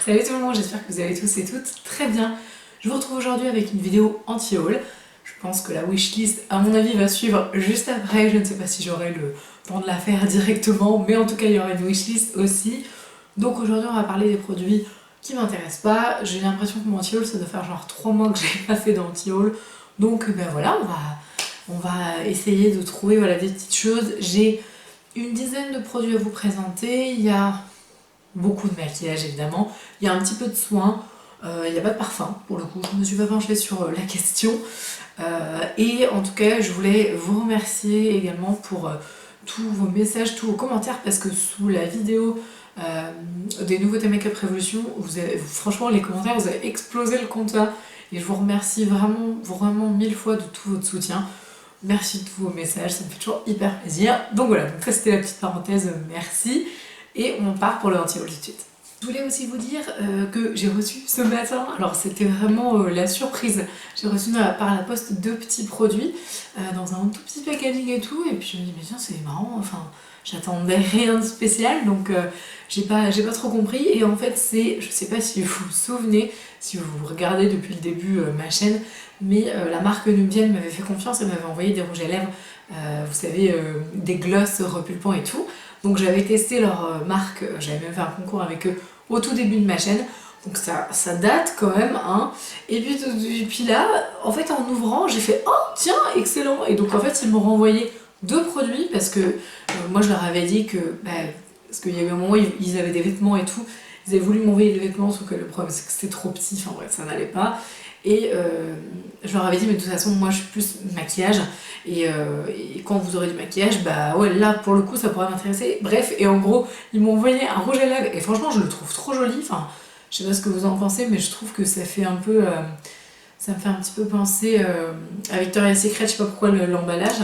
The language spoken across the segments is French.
Salut tout le monde, j'espère que vous allez tous et toutes très bien. Je vous retrouve aujourd'hui avec une vidéo anti-haul. Je pense que la wishlist, à mon avis, va suivre juste après. Je ne sais pas si j'aurai le temps de la faire directement, mais en tout cas, il y aura une wishlist aussi. Donc aujourd'hui, on va parler des produits qui m'intéressent pas. J'ai l'impression que mon anti-haul, ça doit faire genre 3 mois que j'ai pas fait d'anti-haul. Donc ben voilà, on va essayer de trouver voilà, des petites choses. J'ai une dizaine de produits à vous présenter. Il y a beaucoup de maquillage évidemment, il y a un petit peu de soins, il n'y a pas de parfum pour le coup, je ne me suis pas penchée sur la question. Et en tout cas je voulais vous remercier également pour tous vos messages, tous vos commentaires, parce que sous la vidéo des nouveautés Make-up Révolution, franchement les commentaires, vous avez explosé le compteur et je vous remercie vraiment 1000 fois de tout votre soutien. Merci de tous vos messages, ça me fait toujours hyper plaisir. Donc voilà, donc ça c'était la petite parenthèse, merci. Et on part pour le anti-haul tout de suite. Je voulais aussi vous dire que j'ai reçu ce matin, alors c'était vraiment la surprise, j'ai reçu par la poste 2 petits produits dans un tout petit packaging et tout, et puis je me dis mais tiens c'est marrant, enfin j'attendais rien de spécial, donc j'ai pas trop compris. Et en fait c'est, je sais pas si vous vous souvenez, si vous regardez depuis le début ma chaîne, mais la marque Nubienne m'avait fait confiance et m'avait envoyé des rouges à lèvres, vous savez, des glosses repulpants et tout. Donc j'avais testé leur marque, j'avais même fait un concours avec eux au tout début de ma chaîne, donc ça date quand même, hein. Et puis là, en fait en ouvrant, j'ai fait « Oh tiens, excellent !» Et donc en fait ils m'ont renvoyé 2 produits parce que moi je leur avais dit que, parce qu'il y a eu un moment où ils avaient des vêtements et tout, ils avaient voulu m'envoyer des vêtements, sauf que le problème c'est que c'était trop petit, enfin bref, ça n'allait pas. Et je leur avais dit mais de toute façon moi je suis plus maquillage et quand vous aurez du maquillage bah ouais là pour le coup ça pourrait m'intéresser. Bref, et en gros ils m'ont envoyé un rouge à lèvres et franchement je le trouve trop joli, enfin je sais pas ce que vous en pensez mais je trouve que ça fait un peu ça me fait un petit peu penser à Victoria's Secret, je sais pas pourquoi l'emballage,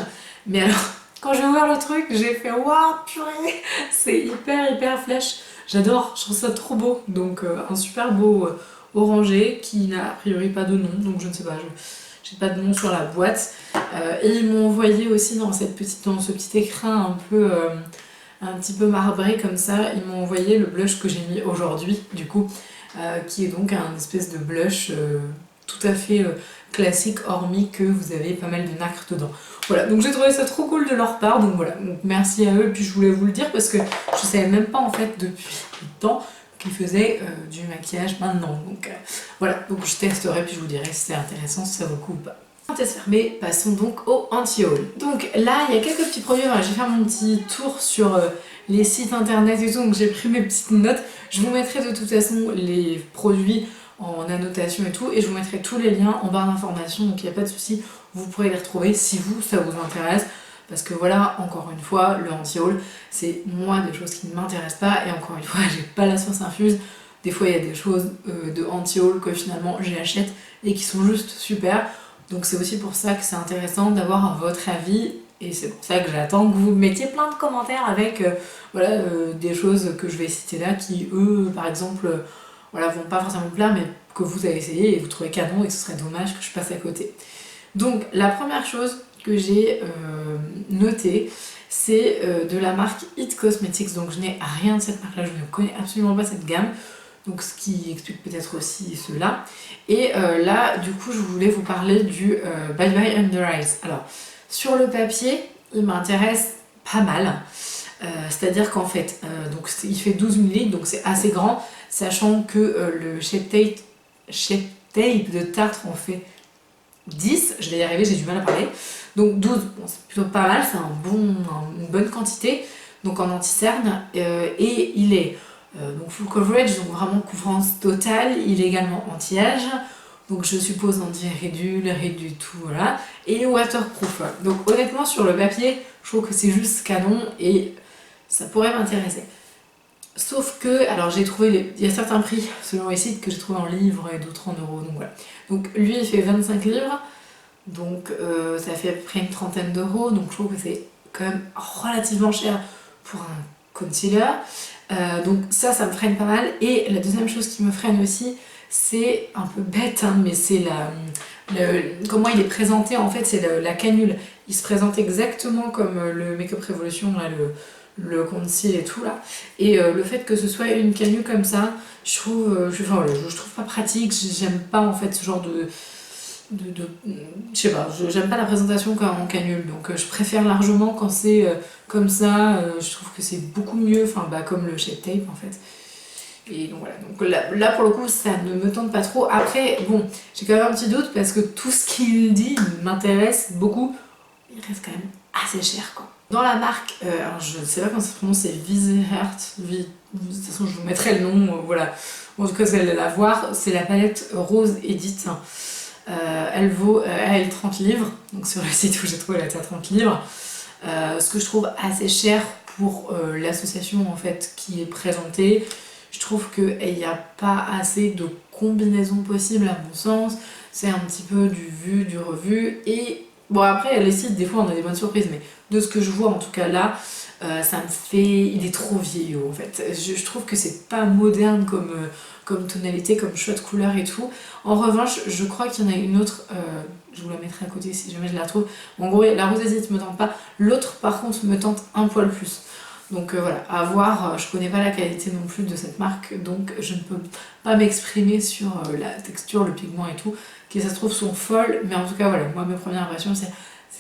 mais alors quand j'ai ouvert le truc j'ai fait waouh purée, c'est hyper flash, j'adore, je trouve ça trop beau. Donc un super beau orangé qui n'a a priori pas de nom, donc je ne sais pas, j'ai pas de nom sur la boîte. Et ils m'ont envoyé aussi dans ce petit écrin un petit peu marbré comme ça, ils m'ont envoyé le blush que j'ai mis aujourd'hui du coup, qui est donc un espèce de blush tout à fait classique, hormis que vous avez pas mal de nacre dedans. Voilà, donc j'ai trouvé ça trop cool de leur part, donc voilà, donc merci à eux. Et puis je voulais vous le dire parce que je savais même pas en fait depuis le temps qu'ils faisaient du maquillage maintenant. Donc voilà, donc je testerai puis je vous dirai si c'est intéressant, si ça vaut le coup ou pas. Parenthèse fermée, passons donc au anti-haul. Donc là, il y a quelques petits produits, voilà, j'ai fait mon petit tour sur les sites internet et tout, donc j'ai pris mes petites notes. Je vous mettrai de toute façon les produits en annotation et tout, et je vous mettrai tous les liens en barre d'informations, donc il n'y a pas de souci, vous pourrez les retrouver si ça vous intéresse. Parce que voilà, encore une fois, le anti-haul, c'est moi des choses qui ne m'intéressent pas, et encore une fois, j'ai pas la science infuse. Des fois, il y a des choses de anti-haul que finalement j'achète et qui sont juste super. Donc c'est aussi pour ça que c'est intéressant d'avoir votre avis, et c'est pour ça que j'attends que vous mettiez plein de commentaires avec voilà, des choses que je vais citer là qui, eux, par exemple, voilà, vont pas forcément me plaire, mais que vous avez essayé et vous trouvez canon, et ce serait dommage que je passe à côté. Donc la première chose que j'ai notée, c'est de la marque It Cosmetics, donc je n'ai rien de cette marque-là, je ne connais absolument pas cette gamme. Donc ce qui explique peut-être aussi cela. Et là, du coup, je voulais vous parler du Bye Bye Under Eyes. Alors, sur le papier, il m'intéresse pas mal. C'est-à-dire qu'en fait, donc il fait 12 ml, donc c'est assez grand, sachant que le Shape Tape de Tarte en fait 10, je vais y arriver, j'ai du mal à parler. Donc 12, bon, c'est plutôt pas mal, c'est une bonne quantité, donc en anti-cerne, et il est donc full coverage, donc vraiment couvrance totale. Il est également anti-âge, donc je suppose anti-rédu tout, voilà, et waterproof. Donc honnêtement sur le papier, je trouve que c'est juste canon et ça pourrait m'intéresser. Sauf que, alors j'ai trouvé, il y a certains prix selon les sites que j'ai trouvé en livres et d'autres en euros, donc voilà. Donc lui il fait 25 livres, donc ça fait à peu près une trentaine d'euros, donc je trouve que c'est quand même relativement cher pour un concealer. Donc ça me freine pas mal. Et la deuxième chose qui me freine aussi, c'est un peu bête, hein, mais c'est comment il est présenté en fait, c'est la canule. Il se présente exactement comme le Make-up Revolution, là, le conceal et tout là. Et le fait que ce soit une canule comme ça, je trouve, je trouve pas pratique, j'aime pas en fait ce genre je sais pas, j'aime pas la présentation en canule, donc je préfère largement quand c'est comme ça, je trouve que c'est beaucoup mieux, enfin bah comme le shape tape en fait. Et donc voilà, donc là pour le coup ça ne me tente pas trop. Après bon, j'ai quand même un petit doute parce que tout ce qu'il dit m'intéresse beaucoup, il reste quand même assez cher quoi. Dans la marque, alors je ne sais pas comment ça se prononce, c'est Viseheart, de toute façon je vous mettrai le nom, voilà. En tout cas vous allez la voir, c'est la palette Rose Edit. Elle vaut elle 30 livres, donc sur le site où j'ai trouvé elle était à 30 livres. Ce que je trouve assez cher pour l'association en fait qui est présentée. Je trouve qu'il n'y a pas assez de combinaisons possibles à mon sens. C'est un petit peu du vu, du revu. Et bon après les sites des fois on a des bonnes surprises, mais de ce que je vois en tout cas là, ça me fait... il est trop vieillot en fait. Je trouve que c'est pas moderne comme tonalité, comme choix de couleur et tout. En revanche, je crois qu'il y en a une autre, je vous la mettrai à côté si jamais je la trouve. En gros, la Rose Edit me tente pas. L'autre par contre me tente un poil plus. Donc voilà, à voir, je connais pas la qualité non plus de cette marque, donc je ne peux pas m'exprimer sur la texture, le pigment et tout, qui ça se trouve sont folles, mais en tout cas voilà, moi mes premières impressions c'est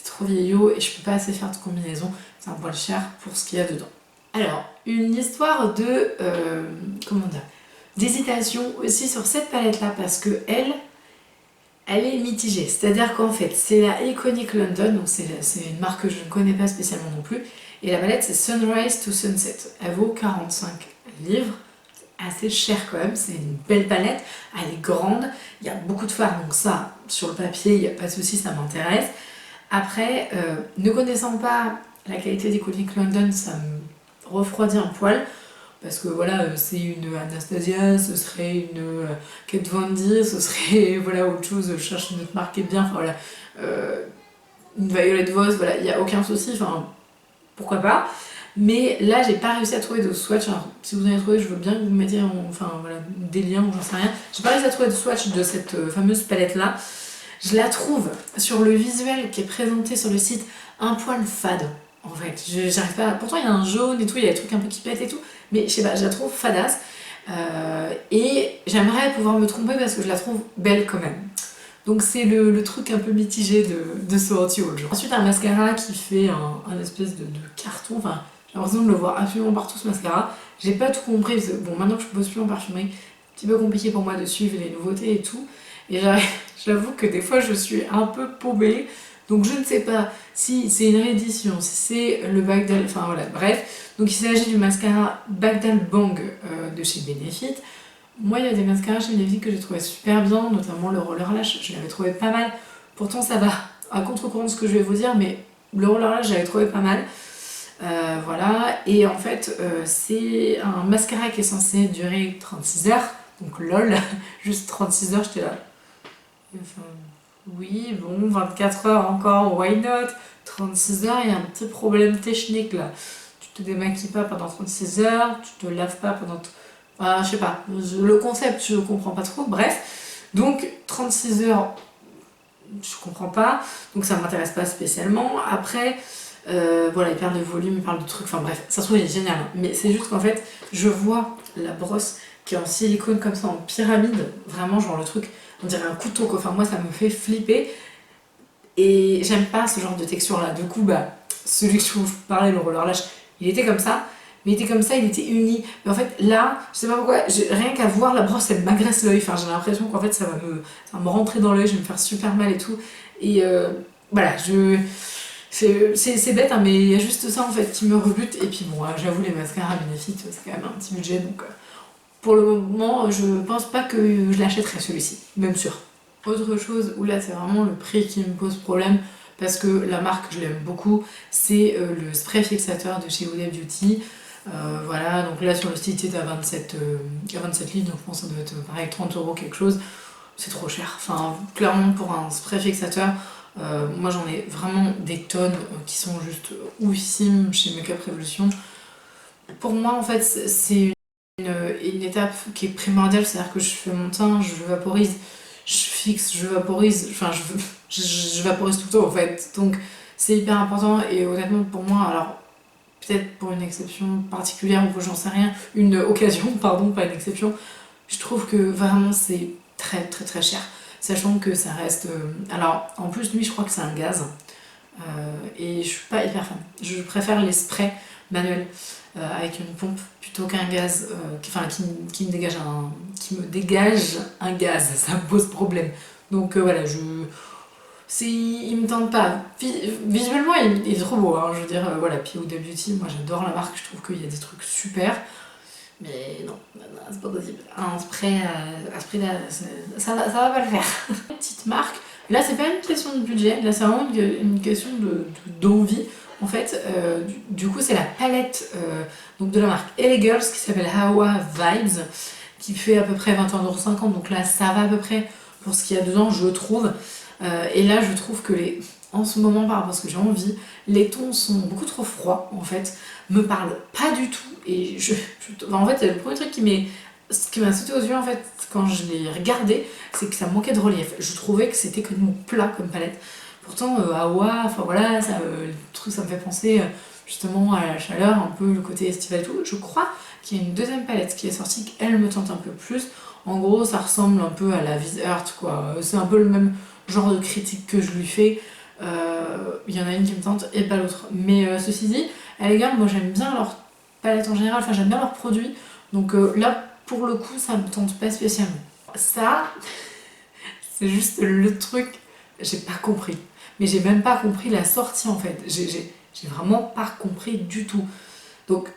trop vieillot et je peux pas assez faire de combinaison, c'est un poil cher pour ce qu'il y a dedans. Alors, une histoire de, comment dire, d'hésitation aussi sur cette palette là, parce que elle est mitigée, c'est-à-dire qu'en fait c'est la Iconic London, donc c'est une marque que je ne connais pas spécialement non plus, et la palette c'est Sunrise to Sunset, elle vaut 45 livres, c'est assez cher quand même, c'est une belle palette, elle est grande, il y a beaucoup de fards, donc ça sur le papier il n'y a pas de souci, ça m'intéresse. Après, ne connaissant pas la qualité d'Iconic London, ça me refroidit un poil, parce que voilà, c'est une Anastasia, ce serait une Kat Von D, ce serait voilà, autre chose, je cherche une autre marque qui est bien, enfin voilà, une Violet Voss, voilà, il n'y a aucun souci, enfin pourquoi pas. Mais là, j'ai pas réussi à trouver de swatch. Alors, si vous en avez trouvé, je veux bien que vous me mettiez enfin, voilà, des liens ou j'en sais rien. J'ai pas réussi à trouver de swatch de cette fameuse palette là. Je la trouve sur le visuel qui est présenté sur le site un poil fade. En fait, j'arrive pas. Pourtant, il y a un jaune et tout, il y a des trucs un peu qui pètent et tout, mais je sais pas, je la trouve fadasse. Et j'aimerais pouvoir me tromper parce que je la trouve belle quand même. Donc c'est le truc un peu mitigé de ce haul. Ensuite un mascara qui fait un espèce de carton, enfin j'ai l'impression de le voir absolument partout ce mascara. J'ai pas tout compris parce que bon maintenant que je bosse plus en parfumerie, c'est un petit peu compliqué pour moi de suivre les nouveautés et tout. Et j'avoue que des fois je suis un peu paumée. Donc je ne sais pas si c'est une réédition, si c'est le Bagdal, enfin voilà, bref. Donc il s'agit du mascara Bagdal Bang de chez Benefit. Moi, il y a des mascaras chez Benefit que j'ai trouvé super bien, notamment le Roller Lash, je l'avais trouvé pas mal. Pourtant, ça va à contre-courant de ce que je vais vous dire, mais le Roller Lash, j'avais trouvé pas mal. Voilà, et en fait, c'est un mascara qui est censé durer 36 heures, donc lol, juste 36 heures, j'étais là. Enfin, oui, bon, 24 heures encore, why not? 36 heures, il y a un petit problème technique là. Tu te démaquilles pas pendant 36 heures, tu te laves pas pendant... je sais pas, le concept je comprends pas trop, bref. Donc 36 heures, je comprends pas, donc ça m'intéresse pas spécialement. Après, voilà, il parle de volume, il parle de trucs, enfin bref, ça se trouve il est génial. Hein. Mais c'est juste qu'en fait, je vois la brosse qui est en silicone comme ça, en pyramide, vraiment genre le truc, on dirait un couteau quoi. Enfin moi ça me fait flipper. Et j'aime pas ce genre de texture là. Du coup, bah, celui que je vous parlais, le Roller Lash, il était comme ça. Mais il était comme ça, il était uni. Mais en fait, là, je sais pas pourquoi, rien qu'à voir la brosse, elle m'agresse l'œil. Enfin, j'ai l'impression qu'en fait, ça va me rentrer dans l'œil, je vais me faire super mal et tout. Et voilà, c'est bête, hein, mais il y a juste ça en fait qui me rebute. Et puis bon, j'avoue, les mascaras Benefit, c'est quand même un petit budget. Donc pour le moment, je pense pas que je l'achèterai celui-ci, même sûr. Autre chose où là, c'est vraiment le prix qui me pose problème. Parce que la marque, je l'aime beaucoup, c'est le spray fixateur de chez Huda Beauty. Voilà, donc là sur le site il est à 27 livres, donc je pense que ça doit être pareil 30 € quelque chose. C'est trop cher. Enfin, clairement pour un spray fixateur, moi j'en ai vraiment des tonnes qui sont juste oufissimes chez Makeup Revolution. Pour moi en fait c'est une étape qui est primordiale, c'est-à-dire que je fais mon teint, je vaporise, je fixe, je vaporise, enfin je vaporise tout le temps en fait. Donc c'est hyper important et honnêtement pour moi, alors peut-être pour une exception particulière ou j'en sais rien, une occasion, pardon, pas une exception, je trouve que vraiment c'est très très très cher. Sachant que ça reste... alors en plus lui je crois que c'est un gaz et je suis pas hyper fan. Je préfère les sprays manuels avec une pompe plutôt qu'un gaz qui me dégage un gaz, ça me pose problème. Donc voilà, il me tente pas. Visuellement, il est trop beau, hein, je veux dire, voilà. Puis Huda Beauty, moi j'adore la marque, je trouve qu'il y a des trucs super. Mais non, c'est pas possible. Un spray à ce prix-là, ça va pas le faire. Petite marque. Là, c'est pas une question de budget, là, c'est vraiment une question d'envie. En fait, du coup, c'est la palette donc de la marque LA Girls qui s'appelle Hawa Vibes, qui fait à peu près 21,50 €. Donc là, ça va à peu près pour ce qu'il y a dedans, je trouve. Et là, je trouve que en ce moment, par rapport à ce que j'ai envie, les tons sont beaucoup trop froids, en fait, me parlent pas du tout. Et en fait, le premier truc qui m'a sauté aux yeux, en fait, quand je l'ai regardé, c'est que ça manquait de relief. Je trouvais que c'était que mon plat comme palette. Pourtant, Awa, enfin voilà, le truc, ça me fait penser justement à la chaleur, un peu le côté estival et tout. Je crois qu'il y a une deuxième palette qui est sortie, qu'elle me tente un peu plus. En gros, ça ressemble un peu à la Vis Earth, quoi. C'est un peu le même genre de critique que je lui fais. Il y en a une qui me tente et pas l'autre. Mais ceci dit, à l'égard, moi j'aime bien leur palette en général, enfin j'aime bien leurs produits. Donc là, pour le coup, ça me tente pas spécialement. Ça, c'est juste le truc, j'ai pas compris. Mais j'ai même pas compris la sortie en fait. J'ai vraiment pas compris du tout. Donc,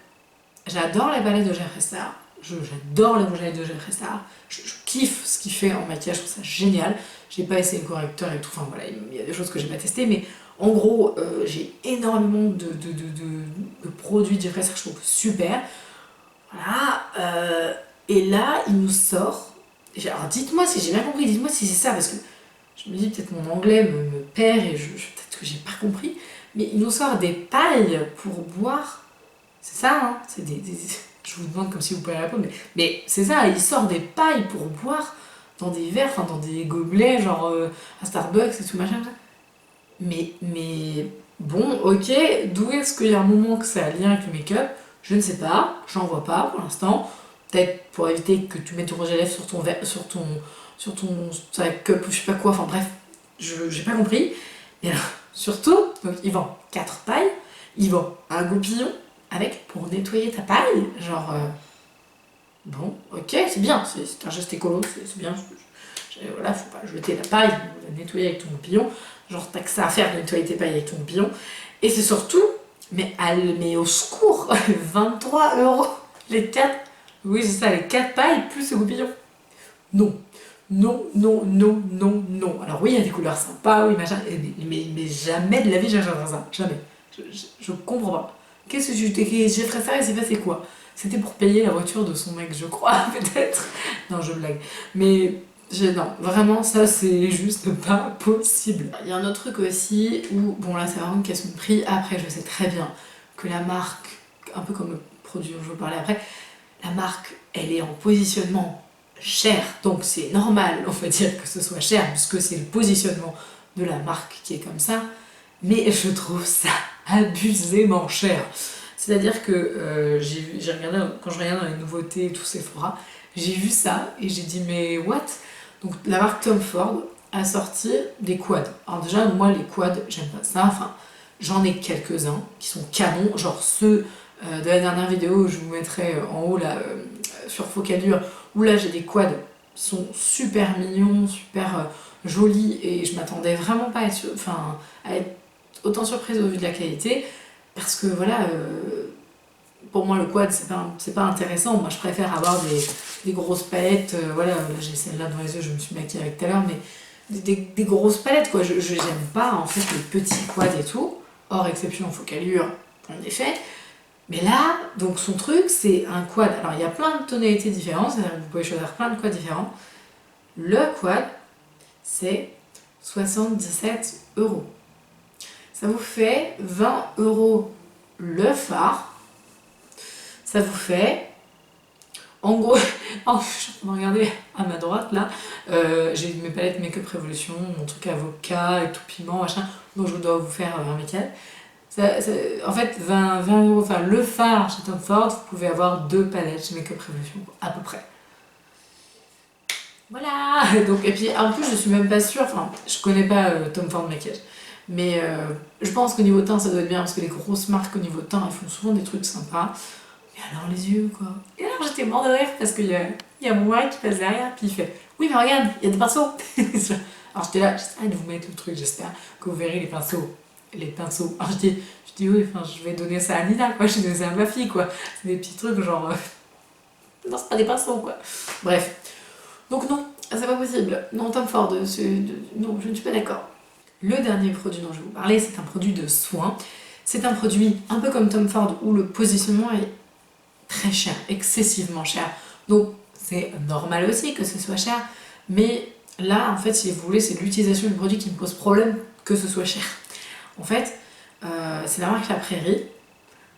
j'adore les palettes de Jeffree Star. J'adore les rouges à lèvres de Jeffree Star. Je kiffe ce qu'il fait en maquillage, je trouve ça génial. J'ai pas essayé le correcteur et tout, enfin voilà, il y a des choses que j'ai pas testées, mais en gros, j'ai énormément de produits de Jeffree Star que je trouve super. Voilà, et là, il nous sort. Alors dites-moi si j'ai bien compris, dites-moi si c'est ça, parce que je me dis peut-être mon anglais me perd et peut-être que j'ai pas compris, mais il nous sort des pailles pour boire. C'est ça, hein, je vous demande comme si vous pouvez répondre, mais c'est ça, il sort des pailles pour boire dans des verres, enfin dans des gobelets, genre à Starbucks et tout machin. Mais bon, ok, d'où est-ce qu'il y a un moment que ça a lien avec le make-up? Je ne sais pas, j'en vois pas pour l'instant. Peut-être pour éviter que tu mettes ton rouge à lèvres sur ton verre, ta cup ou je sais pas quoi, enfin bref, j'ai pas compris. Et alors, surtout, donc il vend 4 pailles, il vend un goupillon avec pour nettoyer ta paille, genre bon, ok, c'est bien, c'est un geste écolo, c'est bien. Voilà, faut pas jeter la paille, la nettoyer avec ton goupillon. Genre, t'as que ça à faire de nettoyer tes pailles avec ton goupillon. Et c'est surtout, mais au secours, 23 € les 4. Oui, c'est ça, les 4 pailles plus le goupillon. Non. Non, non, non, non, non. Alors oui, il y a des couleurs sympas, oui, machin, mais jamais de la vie j'achèterai ça. Jamais. Je comprends pas. Qu'est-ce que j'ai ferais ça et c'est passé quoi? C'était pour payer la voiture de son mec, je crois, peut-être. Non, je blague. Mais non, vraiment, ça c'est juste pas possible. Il y a un autre truc aussi où, bon là c'est vraiment une question de prix. Après, je sais très bien que la marque, un peu comme le produit dont je vous parlais après, la marque, elle est en positionnement cher. Donc c'est normal, on va dire, que ce soit cher, puisque c'est le positionnement de la marque qui est comme ça. Mais je trouve ça abusément cher. C'est-à-dire que j'ai regardé, quand je regarde dans les nouveautés et tout Sephora, j'ai vu ça et j'ai dit mais what? Donc la marque Tom Ford a sorti des quads. Alors déjà moi les quads j'aime pas ça, enfin j'en ai quelques-uns qui sont canons, genre ceux de la dernière vidéo je vous mettrai en haut là sur Focalure où là j'ai des quads qui sont super mignons, super jolis et je m'attendais vraiment pas à être autant surprise au vu de la qualité parce que voilà pour moi le quad c'est pas intéressant, moi je préfère avoir des grosses palettes, voilà, là j'ai celle-là dans les yeux, je me suis maquillée avec tout à l'heure, mais des grosses palettes quoi, j'aime pas en fait les petits quads et tout, hors exception Focalure en effet, mais là, donc son truc c'est un quad, alors il y a plein de tonalités différentes, c'est-à-dire que vous pouvez choisir plein de quads différents, le quad c'est 77 €. Ça vous fait 20 € le fard. Ça vous fait, en gros, oh, je suis en train de regarder à ma droite là, j'ai mes palettes Make-up Revolution, mon truc avocat et tout piment, machin, donc je dois vous faire un make-up. En fait, 20 €, enfin le fard chez Tom Ford, vous pouvez avoir 2 palettes chez Makeup Revolution, à peu près. Voilà. Donc, et puis en plus je suis même pas sûre, enfin je connais pas Tom Ford maquillage, mais je pense qu'au niveau teint ça doit être bien parce que les grosses marques au niveau teint elles font souvent des trucs sympas. Mais alors les yeux quoi. Et alors j'étais mort de rire parce qu'il y a moi qui passe derrière puis il fait oui mais regarde il y a des pinceaux. Alors j'étais là, j'essaie de vous mettre le truc, j'espère que vous verrez les pinceaux. Les pinceaux. Alors je dis oui, enfin je vais donner ça à Nina quoi, je vais donner ça à ma fille quoi. C'est des petits trucs genre non c'est pas des pinceaux quoi. Bref. Donc non, c'est pas possible. Non, Tom Ford, non, je ne suis pas d'accord. Le dernier produit dont je vais vous parler, c'est un produit de soin. C'est un produit un peu comme Tom Ford où le positionnement est très cher, excessivement cher. Donc c'est normal aussi que ce soit cher, mais là, en fait, si vous voulez, c'est l'utilisation du produit qui me pose problème que ce soit cher. En fait, c'est la marque La Prairie.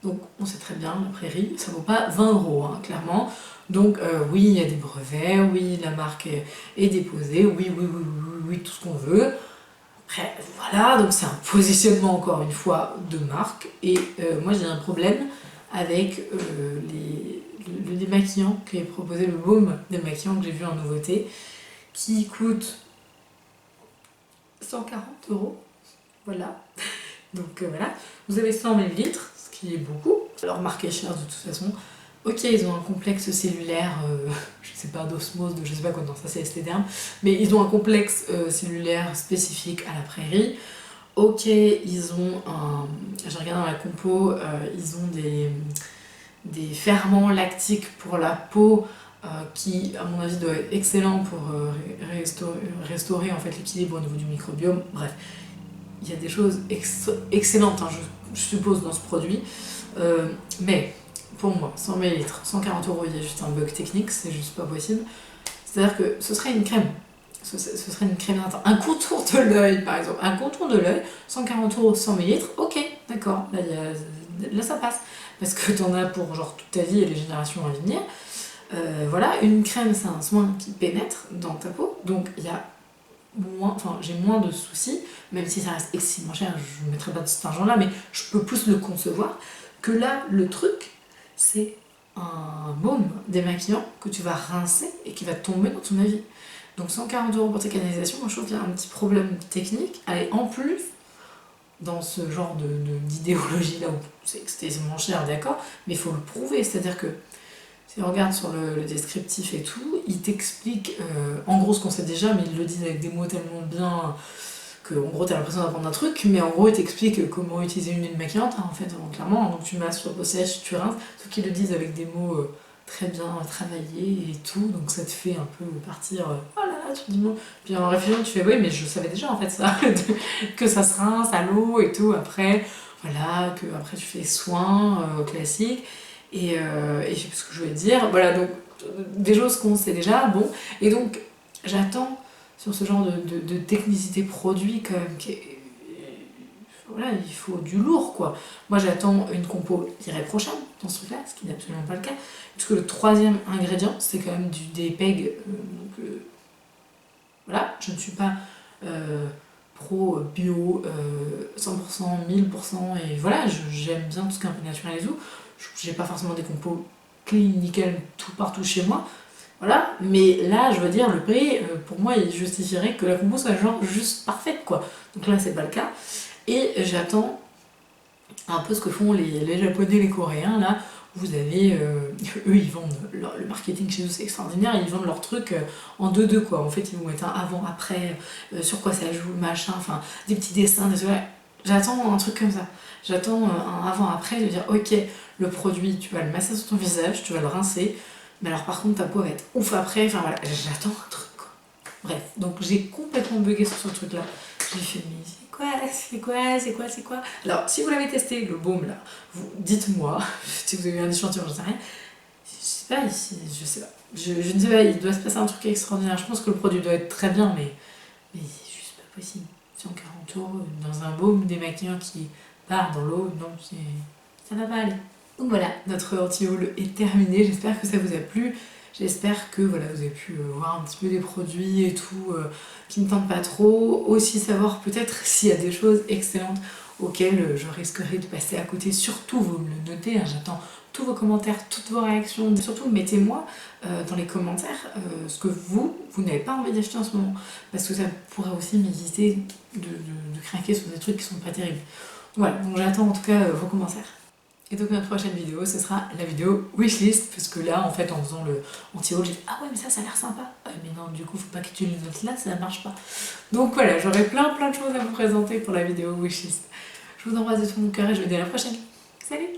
Donc on sait très bien, La Prairie, ça vaut pas 20 €, hein, clairement. Donc oui, il y a des brevets, oui, la marque est déposée, oui, tout ce qu'on veut. Après, voilà, donc c'est un positionnement, encore une fois, de marque. Et moi, j'ai un problème avec le démaquillant qui est proposé, le baume démaquillant que j'ai vu en nouveauté, qui coûte 140 €. Voilà. Donc voilà, vous avez 100 ml, ce qui est beaucoup. Alors marqué cher de toute façon. Ok, ils ont un complexe cellulaire, je sais pas, d'osmose, je sais pas quoi, non, ça c'est Esthederm, mais ils ont un complexe cellulaire spécifique à La Prairie. Ok, ils ont un... J'ai regardé dans la compo, ils ont des ferments lactiques pour la peau qui, à mon avis, doit être excellent pour restaurer en fait l'équilibre au niveau du microbiome. Bref, il y a des choses excellentes, hein, je suppose, dans ce produit, mais pour moi, 100 ml, 140 €, il y a juste un bug technique, c'est juste pas possible. C'est-à-dire que ce serait une crème. Ce serait une crème hydratante. Un contour de l'œil, par exemple. Un contour de l'œil, 140 €, 100 ml, ok, d'accord, là ça passe. Parce que t'en as pour genre toute ta vie et les générations à venir. Voilà, une crème, c'est un soin qui pénètre dans ta peau, donc il y a moins, enfin j'ai moins de soucis, même si ça reste excessivement cher, je ne mettrai pas de cet argent-là, mais je peux plus le concevoir. Que là, le truc, c'est un baume démaquillant que tu vas rincer et qui va tomber dans ton avis. Donc 140 € pour tes canalisations, moi je trouve qu'il y a un petit problème technique. Allez, en plus, dans ce genre d'idéologie là où c'est extrêmement cher, d'accord, mais il faut le prouver, c'est-à-dire que si on regarde sur le descriptif et tout, il t'explique en gros ce qu'on sait déjà, mais ils le disent avec des mots tellement bien que en gros t'as l'impression d'apprendre un truc, mais en gros ils t'expliquent comment utiliser une huile maquillante, hein, en fait, clairement, donc tu masses sur peau sèche, tu rinces, sauf qu'ils le disent avec des mots très bien travaillés et tout, donc ça te fait un peu partir, oh là là, tu te dis bon, puis en réfléchissant tu fais oui mais je savais déjà en fait ça, que ça se rince à l'eau et tout, après, voilà, que après tu fais soins classiques, et je sais plus ce que je voulais dire, voilà, donc des choses qu'on sait déjà, bon, et donc j'attends sur ce genre de technicité produit quand même, voilà, il faut du lourd quoi. Moi j'attends une compo irréprochable dans ce truc là, ce qui n'est absolument pas le cas, puisque le troisième ingrédient c'est quand même des PEG, donc voilà, je ne suis pas pro bio 100%, 1000%, et voilà, j'aime bien tout ce qui est un peu naturel et tout, j'ai pas forcément des compos clean, nickel, tout partout chez moi, voilà, mais là, je veux dire, le prix, pour moi, il justifierait que la compo soit genre juste parfaite, quoi. Donc là, c'est pas le cas. Et j'attends un peu ce que font les Japonais, les Coréens, là. Vous avez, eux, ils vendent, le marketing chez eux, c'est extraordinaire, ils vendent leurs trucs en 2-2, quoi. En fait, ils vont mettre un avant-après, sur quoi ça joue, machin, enfin, des petits dessins, des... J'attends un truc comme ça. J'attends un avant-après, de dire, ok, le produit, tu vas le masser sur ton visage, tu vas le rincer, mais alors par contre ta peau va être ouf après, enfin voilà, j'attends un truc quoi. Bref, donc j'ai complètement bugué sur ce truc là. J'ai fait mais c'est quoi. Alors si vous l'avez testé, le baume là, vous dites-moi, si vous avez eu un échantillon, je sais rien. Je sais pas, je sais pas. Je ne sais pas, il doit se passer un truc extraordinaire. Je pense que le produit doit être très bien, mais c'est juste pas possible. 140 € dans un baume démaquillant qui part dans l'eau, non, ça va pas aller. Donc voilà, notre anti-haul est terminé, j'espère que ça vous a plu, j'espère que voilà, vous avez pu voir un petit peu des produits et tout qui ne tentent pas trop, aussi savoir peut-être s'il y a des choses excellentes auxquels je risquerai de passer à côté. Surtout, vous me le notez, hein, j'attends tous vos commentaires, toutes vos réactions. Surtout, mettez-moi dans les commentaires ce que vous n'avez pas envie d'acheter en ce moment. Parce que ça pourrait aussi m'éviter de craquer sur des trucs qui sont pas terribles. Voilà, donc j'attends en tout cas vos commentaires. Et donc notre prochaine vidéo, ce sera la vidéo wishlist, parce que là, en fait, en faisant le anti-haul, j'ai dit « Ah ouais, mais ça a l'air sympa !» Mais non, du coup, faut pas que tu le notes là, ça marche pas. Donc voilà, j'aurai plein de choses à vous présenter pour la vidéo wishlist. Je vous embrasse de tout mon cœur et je vous dis à la prochaine. Salut!